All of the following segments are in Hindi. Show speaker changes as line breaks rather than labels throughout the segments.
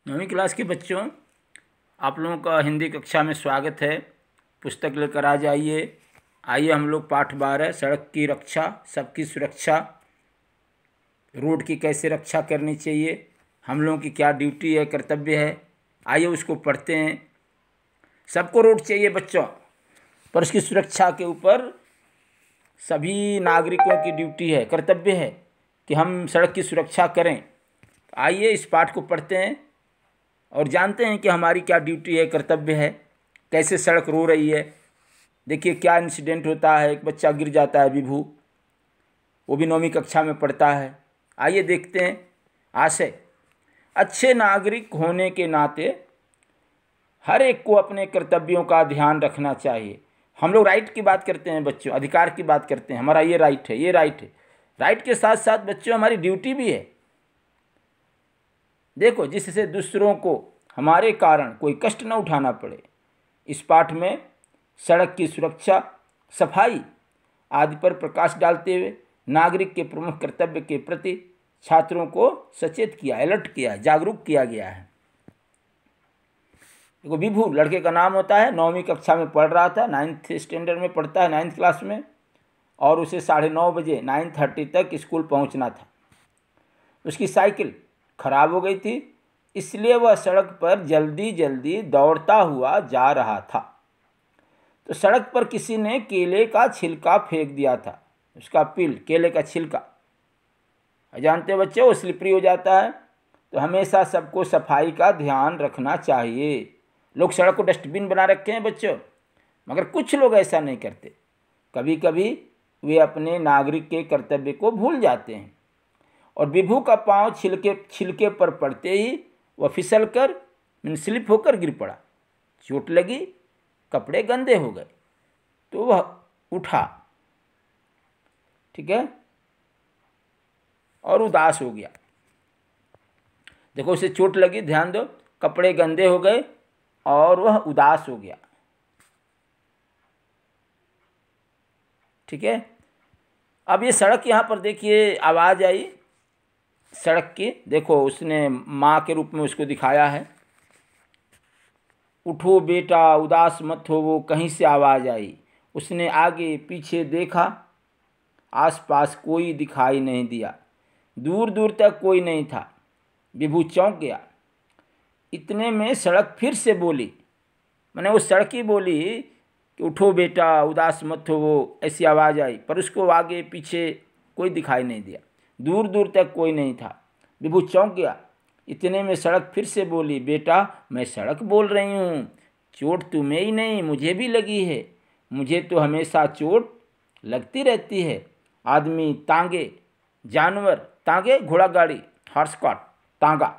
9वीं क्लास के बच्चों, आप लोगों का हिंदी कक्षा में स्वागत है। पुस्तक लेकर आ जाइए। आइए हम लोग पाठ 12 सड़क की रक्षा, सबकी सुरक्षा, रोड की कैसे रक्षा करनी चाहिए, हम लोगों की क्या ड्यूटी है, कर्तव्य है, आइए उसको पढ़ते हैं। सबको रोड चाहिए बच्चों, पर उसकी सुरक्षा के ऊपर सभी नागरिकों की ड्यूटी है, कर्तव्य है कि हम सड़क की सुरक्षा करें। आइए इस पाठ को पढ़ते हैं और जानते हैं कि हमारी क्या ड्यूटी है, कर्तव्य है, कैसे सड़क रो रही है। देखिए क्या इंसिडेंट होता है, एक बच्चा गिर जाता है, विभू, वो भी 9वीं कक्षा में पढ़ता है। आइए देखते हैं। आशय, अच्छे नागरिक होने के नाते हर एक को अपने कर्तव्यों का ध्यान रखना चाहिए। हम लोग राइट की बात करते हैं बच्चों, अधिकार की बात करते हैं, हमारा ये राइट है, ये राइट है। राइट के साथ साथ बच्चों हमारी ड्यूटी भी है। देखो, जिससे दूसरों को हमारे कारण कोई कष्ट न उठाना पड़े। इस पाठ में सड़क की सुरक्षा, सफाई आदि पर प्रकाश डालते हुए नागरिक के प्रमुख कर्तव्य के प्रति छात्रों को सचेत किया, अलर्ट किया, जागरूक किया गया है। देखो, विभू लड़के का नाम होता है, 9वीं कक्षा में पढ़ रहा था, 9th स्टैंडर्ड में पढ़ता है, 9th क्लास में, और उसे 9:30 बजे 9:30 तक स्कूल पहुंचना था। उसकी साइकिल खराब हो गई थी, इसलिए वह सड़क पर जल्दी जल्दी दौड़ता हुआ जा रहा था। तो सड़क पर किसी ने केले का छिलका फेंक दिया था, उसका पील, केले का छिलका। जानते हो बच्चे, वो स्लिपरी हो जाता है। तो हमेशा सबको सफाई का ध्यान रखना चाहिए। लोग सड़क को डस्टबिन बना रखे हैं बच्चों, मगर कुछ लोग ऐसा नहीं करते। कभी कभी वे अपने नागरिक के कर्तव्य को भूल जाते हैं। और विभू का पांव छिलके पर पड़ते ही वह फिसल कर, स्लिप होकर गिर पड़ा। चोट लगी, कपड़े गंदे हो गए, तो वह उठा, ठीक है, और उदास हो गया। देखो, उसे चोट लगी, ध्यान दो, कपड़े गंदे हो गए और वह उदास हो गया। ठीक है। अब ये सड़क, यहाँ पर देखिए आवाज़ आई सड़क की। देखो, उसने माँ के रूप में उसको दिखाया है। उठो बेटा, उदास मत हो, वो कहीं से आवाज़ आई। उसने आगे पीछे देखा, आसपास कोई दिखाई नहीं दिया, दूर दूर तक कोई नहीं था। विभू चौंक गया। इतने में सड़क फिर से बोली, मैंने वो सड़क ही बोली कि उठो बेटा, उदास मत हो, वो ऐसी आवाज़ आई, पर उसको आगे पीछे कोई दिखाई नहीं दिया, दूर दूर तक कोई नहीं था। विभू चौंक गया। इतने में सड़क फिर से बोली, बेटा मैं सड़क बोल रही हूँ, चोट तुम्हें ही नहीं मुझे भी लगी है। मुझे तो हमेशा चोट लगती रहती है। आदमी तांगे, जानवर तांगे, घोड़ा गाड़ी, हॉर्स कार्ट, तांगा,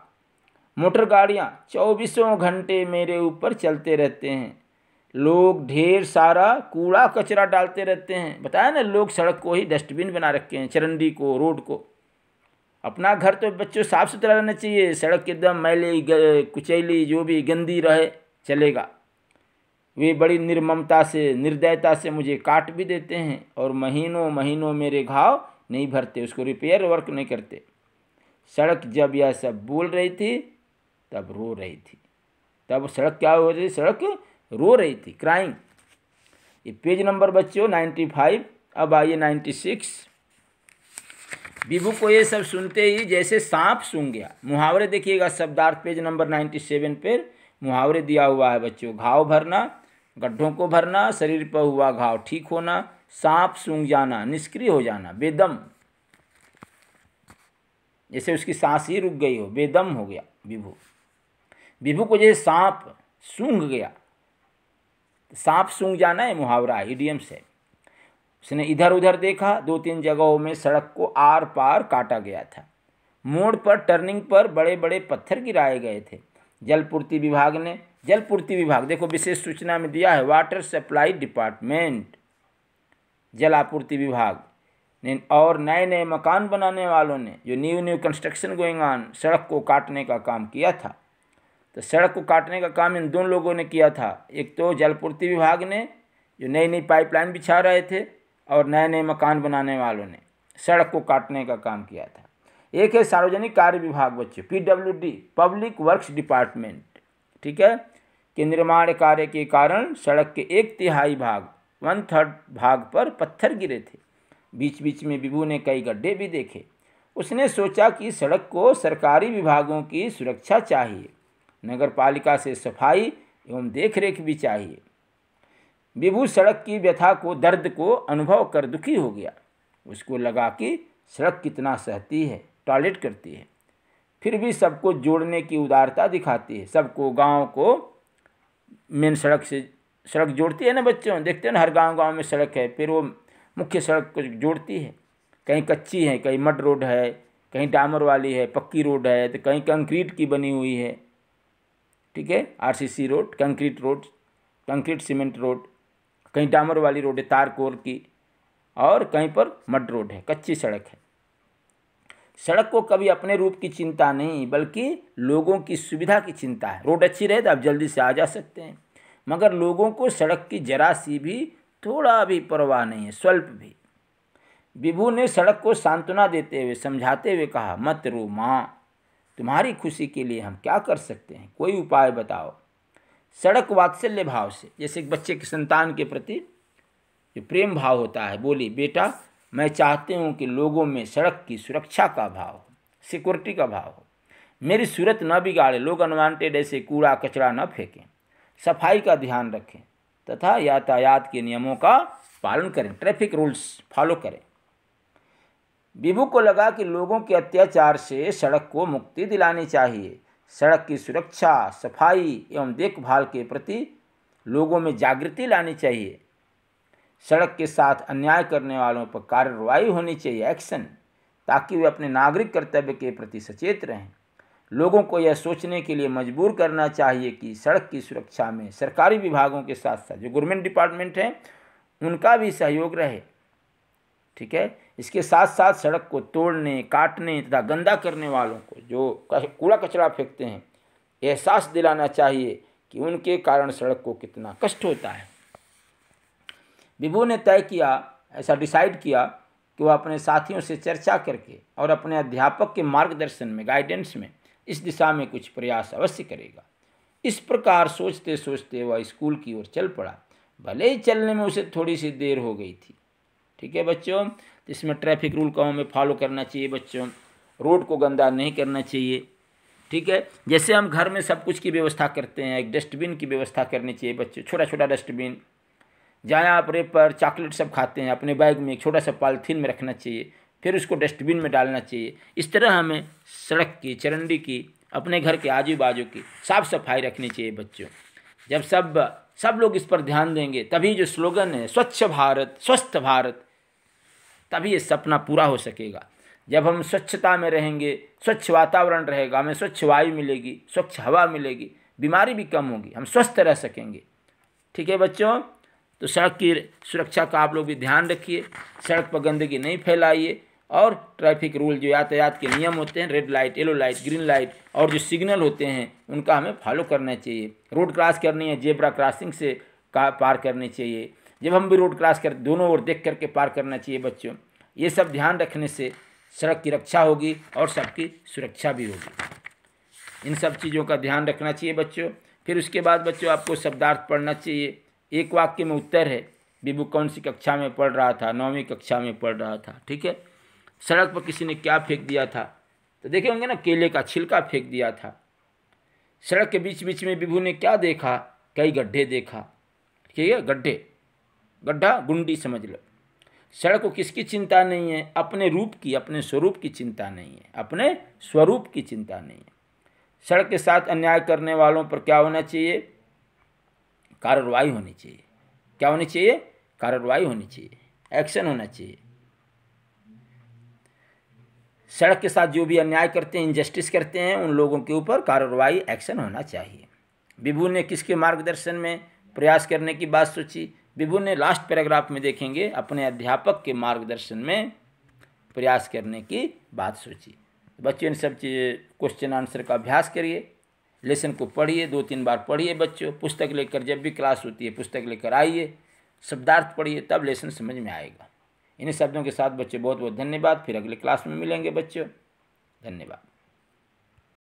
मोटर गाड़ियाँ 24 घंटे मेरे ऊपर चलते रहते हैं। लोग ढेर सारा कूड़ा कचरा डालते रहते हैं। बताया ना, लोग सड़क को ही डस्टबिन बना रखे हैं, चरंडी को, रोड को। अपना घर तो बच्चों साफ सुथरा रहना चाहिए। सड़क एकदम मैली कुचैली जो भी गंदी रहे चलेगा। वे बड़ी निर्ममता से, निर्दयता से मुझे काट भी देते हैं और महीनों महीनों मेरे घाव नहीं भरते, उसको रिपेयर वर्क नहीं करते। सड़क जब यह सब बोल रही थी तब रो रही थी। तब सड़क क्या हो रही थी? सड़क रो रही थी, क्राइंग। ये पेज नंबर बच्चों 95। अब आइए 96। विभू को ये सब सुनते ही जैसे सांप सूंघ गया। मुहावरे देखिएगा, शब्दार्थ पेज नंबर 97 पर मुहावरे दिया हुआ है बच्चों। घाव भरना, गड्ढों को भरना, शरीर पर हुआ घाव ठीक होना, सांप सूंघ जाना, निष्क्रिय हो जाना, बेदम, जैसे उसकी सांस ही रुक गई हो, बेदम हो गया विभू। विभू को जैसे सांप सूंघ गया। सांप सूंघ जाना है मुहावरा, इडियम से। उसने इधर उधर देखा, 2-3 जगहों में सड़क को आर पार काटा गया था। मोड़ पर, टर्निंग पर बड़े बड़े पत्थर गिराए गए थे। जलपूर्ति विभाग ने, जलपूर्ति विभाग देखो विशेष सूचना में दिया है, वाटर सप्लाई डिपार्टमेंट, जल आपूर्ति विभाग ने, और नए नए मकान बनाने वालों ने, जो न्यू कंस्ट्रक्शन गोइंग ऑन, सड़क को काटने का काम किया था। तो सड़क को काटने का काम इन दोनों लोगों ने किया था। एक तो जलपूर्ति विभाग ने, जो नई नई पाइपलाइन बिछा रहे थे, और नए नए मकान बनाने वालों ने सड़क को काटने का काम किया था। एक है सार्वजनिक कार्य विभाग बच्चों, PWD, पब्लिक वर्क्स डिपार्टमेंट, ठीक है, कि निर्माण कार्य के कारण सड़क के 1/3 भाग 1/3 भाग पर पत्थर गिरे थे। बीच बीच में विभू ने कई गड्ढे भी देखे। उसने सोचा कि सड़क को सरकारी विभागों की सुरक्षा चाहिए, नगर पालिका से सफाई एवं देखरेख भी चाहिए। विभू सड़क की व्यथा को, दर्द को अनुभव कर दुखी हो गया। उसको लगा कि सड़क कितना सहती है, टॉयलेट करती है, फिर भी सबको जोड़ने की उदारता दिखाती है। सबको, गांव को मेन सड़क से, सड़क जोड़ती है ना बच्चों, देखते हैं ना हर गांव में सड़क है, फिर वो मुख्य सड़क को जोड़ती है। कहीं कच्ची है, कहीं मड रोड है, कहीं डामर वाली है, पक्की रोड है, तो कहीं कंक्रीट की बनी हुई है, ठीक है, RCC road, concrete cement road, कहीं डामर वाली रोड है तार कोर की, और कहीं पर मड रोड है, कच्ची सड़क है। सड़क को कभी अपने रूप की चिंता नहीं, बल्कि लोगों की सुविधा की चिंता है। रोड अच्छी रहे तो आप जल्दी से आ जा सकते हैं, मगर लोगों को सड़क की जरा सी भी, थोड़ा भी परवाह नहीं है, स्वल्प भी। विभू ने सड़क को सांत्वना देते हुए, समझाते हुए कहा, मत रो माँ, तुम्हारी खुशी के लिए हम क्या कर सकते हैं, कोई उपाय बताओ। सड़क वात्सल्य भाव से, जैसे एक बच्चे की संतान के प्रति जो प्रेम भाव होता है, बोली, बेटा मैं चाहती हूँ कि लोगों में सड़क की सुरक्षा का भाव हो, सिक्योरिटी का भाव हो, मेरी सूरत न बिगाड़े, लोग अनवांटेड ऐसे कूड़ा कचरा न फेंकें, सफाई का ध्यान रखें तथा यातायात के नियमों का पालन करें, ट्रैफिक रूल्स फॉलो करें। विभू को लगा कि लोगों के अत्याचार से सड़क को मुक्ति दिलानी चाहिए। सड़क की सुरक्षा, सफाई एवं देखभाल के प्रति लोगों में जागृति लानी चाहिए। सड़क के साथ अन्याय करने वालों पर कार्रवाई होनी चाहिए, एक्शन, ताकि वे अपने नागरिक कर्तव्य के प्रति सचेत रहें। लोगों को यह सोचने के लिए मजबूर करना चाहिए कि सड़क की सुरक्षा में सरकारी विभागों के साथ साथ जो गवर्नमेंट डिपार्टमेंट हैं उनका भी सहयोग रहे, ठीक है। इसके साथ साथ सड़क को तोड़ने, काटने तथा गंदा करने वालों को, जो कूड़ा कचरा फेंकते हैं, एहसास दिलाना चाहिए कि उनके कारण सड़क को कितना कष्ट होता है। विभू ने तय किया, ऐसा डिसाइड किया कि वह अपने साथियों से चर्चा करके और अपने अध्यापक के मार्गदर्शन में, गाइडेंस में, इस दिशा में कुछ प्रयास अवश्य करेगा। इस प्रकार सोचते सोचते वह स्कूल की ओर चल पड़ा। भले ही चलने में उसे थोड़ी सी देर हो गई थी, ठीक है बच्चों। इसमें ट्रैफिक रूल को हमें फॉलो करना चाहिए बच्चों, रोड को गंदा नहीं करना चाहिए, ठीक है। जैसे हम घर में सब कुछ की व्यवस्था करते हैं, एक डस्टबिन की व्यवस्था करनी चाहिए बच्चों, छोटा छोटा डस्टबिन। जहाँ आप रेपर चॉकलेट सब खाते हैं, अपने बैग में एक छोटा सा पॉलीथीन में रखना चाहिए, फिर उसको डस्टबिन में डालना चाहिए। इस तरह हमें सड़क की, चरंडी की, अपने घर के आजू बाजू की साफ सफाई रखनी चाहिए बच्चों। जब सब लोग इस पर ध्यान देंगे, तभी जो स्लोगन है स्वच्छ भारत स्वस्थ भारत, तभी ये सपना पूरा हो सकेगा। जब हम स्वच्छता में रहेंगे, स्वच्छ वातावरण रहेगा, हमें स्वच्छ वायु मिलेगी, स्वच्छ हवा मिलेगी, बीमारी भी कम होगी, हम स्वस्थ रह सकेंगे, ठीक है बच्चों। तो सड़क की सुरक्षा का आप लोग भी ध्यान रखिए, सड़क पर गंदगी नहीं फैलाइए, और ट्रैफिक रूल, जो यातायात के नियम होते हैं, red light, yellow light, green light, और जो सिग्नल होते हैं उनका हमें फॉलो करना चाहिए। रोड क्रॉस करनी है, जेब्रा क्रॉसिंग से पार करनी चाहिए। जब हम भी रोड क्रॉस कर, दोनों ओर देख करके पार करना चाहिए बच्चों। ये सब ध्यान रखने से सड़क की रक्षा होगी और सबकी सुरक्षा भी होगी। इन सब चीज़ों का ध्यान रखना चाहिए बच्चों। फिर उसके बाद बच्चों आपको शब्दार्थ पढ़ना चाहिए। एक वाक्य में उत्तर है, विभू कौन सी कक्षा में पढ़ रहा था, 9वीं कक्षा में पढ़ रहा था, ठीक है। सड़क पर किसी ने क्या फेंक दिया था, तो देखे होंगे ना, केले का छिलका फेंक दिया था। सड़क के बीच बीच में विभू ने क्या देखा, कई गड्ढे देखा, ठीक है, गड्ढा गुंडी समझ लो। सड़क को किसकी चिंता नहीं है, अपने रूप की, अपने स्वरूप की चिंता नहीं है, अपने स्वरूप की चिंता नहीं है। सड़क के साथ अन्याय करने वालों पर क्या होना चाहिए, कार्रवाई होनी चाहिए। क्या होनी चाहिए, कार्रवाई होनी चाहिए, एक्शन होना चाहिए। सड़क के साथ जो भी अन्याय करते हैं, इनजस्टिस करते हैं, उन लोगों के ऊपर कार्रवाई, एक्शन होना चाहिए। विभू ने किसके मार्गदर्शन में प्रयास करने की बात सोची, विभू ने लास्ट पैराग्राफ में देखेंगे अपने अध्यापक के मार्गदर्शन में प्रयास करने की बात सोची। बच्चों इन सब क्वेश्चन आंसर का अभ्यास करिए, लेसन को पढ़िए, 2-3 बार पढ़िए बच्चों। पुस्तक लेकर, जब भी क्लास होती है पुस्तक लेकर आइए, शब्दार्थ पढ़िए, तब लेसन समझ में आएगा। इन्हीं शब्दों के साथ बच्चों बहुत बहुत धन्यवाद। फिर अगले क्लास में मिलेंगे बच्चों। धन्यवाद।